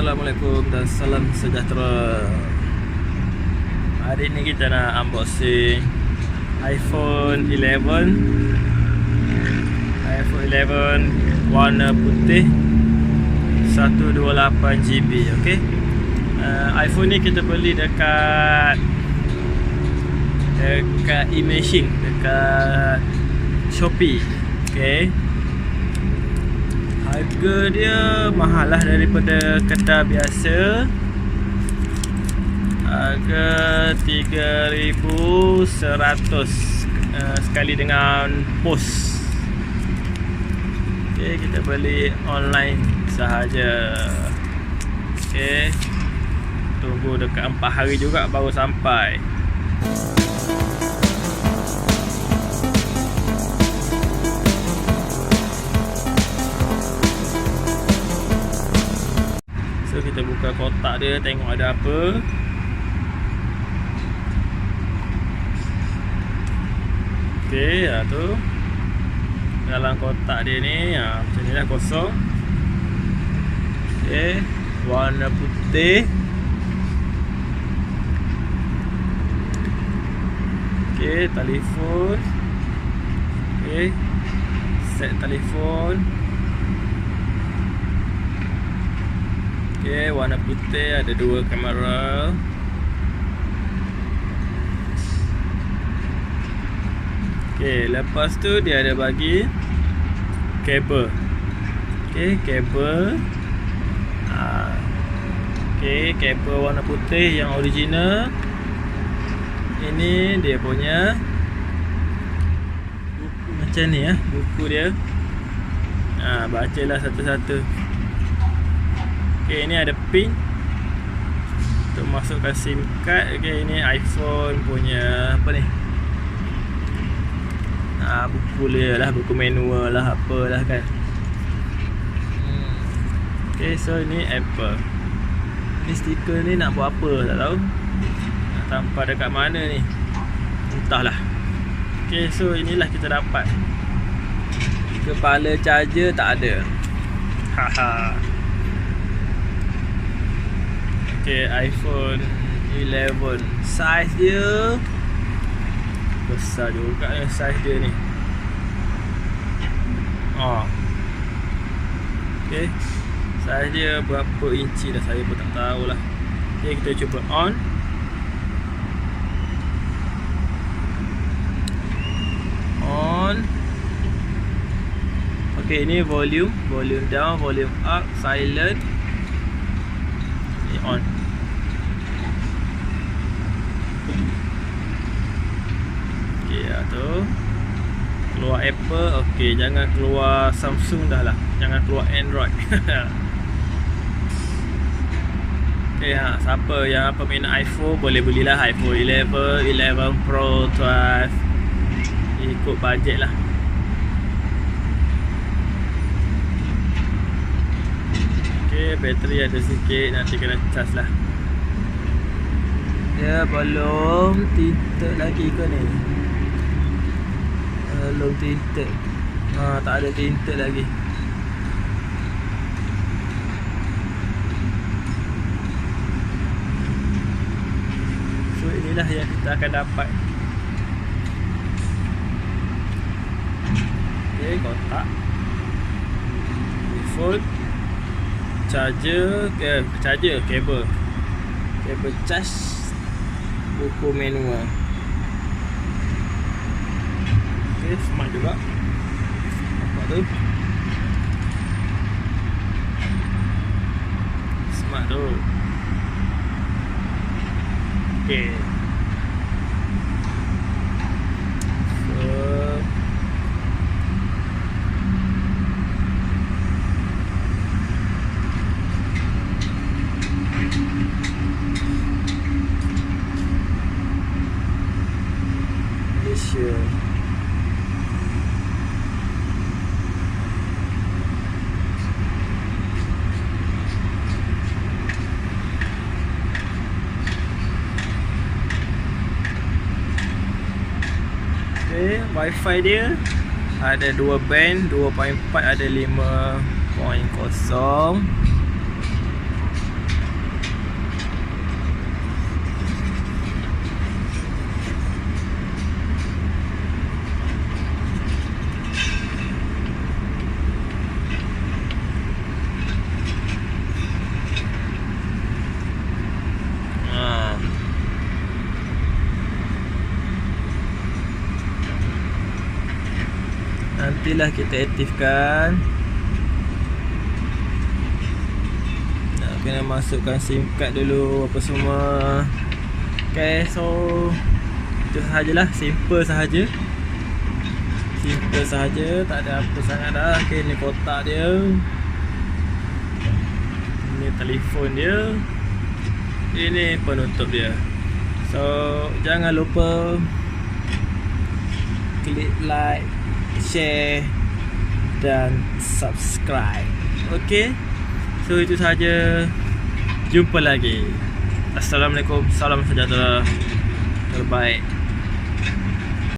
Assalamualaikum dan salam sejahtera. Hari ni kita nak unboxing iPhone 11 warna putih 128GB. Okay, iPhone ni kita beli dekat Imaging, dekat Shopee. Okay, harga dia mahal lah daripada kedai biasa. Harga 3,100 sekali dengan pos. Okay, kita beli online sahaja. Okay, tunggu dekat 4 hari juga baru sampai. So kita buka kotak dia, tengok ada apa. Okay, tu dalam kotak dia ni, macam ni lah, kosong. Okay, warna putih. Okay, telefon. Okay, set telefon. Okay, warna putih, ada 2 kamera. Okay, lepas tu dia ada bagi kabel. Okay, kabel. Okay, kabel warna putih yang original. Ini dia punya buku macam ni ya, buku dia. Bacalah satu-satu. Okay, ini ada pin untuk masukkan SIM card. Okay, ini iPhone punya apa ni? Buku dia lah, buku manual lah, apalah kan. Okay, so ini Apple. Ni stiker ni nak buat apa tak tahu. Nak tampal dekat mana ni, entahlah. Okay, so inilah kita dapat. Kepala charger tak ada. Haha. Okay, iPhone 11. Saiz dia besar juga ni, saiz dia ni. Okay, saiz dia berapa inci dah saya pun tak tahulah. Okay, kita cuba on. Okay, ini volume down, volume up, silent. Ini on. Okay, tu keluar Apple. Okay, jangan keluar Samsung dah lah, jangan keluar Android. Okay, siapa yang peminat iPhone boleh belilah iPhone 11, 11 Pro, 12. Ikut bajet lah. Okay, bateri ada sikit, nanti kena charge lah. Dia belum tinted lagi ke ni? Belum tinted. Tak ada tinted lagi. So inilah yang kita akan dapat. Okay, kotak, phone, charger, kabel charge, buku manual. Okay, smart juga. Nampak tu, smart tu. Okay, Malaysia. Okay, wifi dia ada 2 band, 2.4 ada 5.0. nantilah kita aktifkan. Nak kena masukkan SIM card dulu apa semua. Okay, so itu sahajalah, simple sahaja. Simple sahaja, tak ada apa sangat dah. Okay, ni kotak dia. Ini telefon dia. Ini penutup dia. So, jangan lupa klik like, share dan subscribe. Okay, so itu sahaja. Jumpa lagi. Assalamualaikum, salam sejahtera terbaik.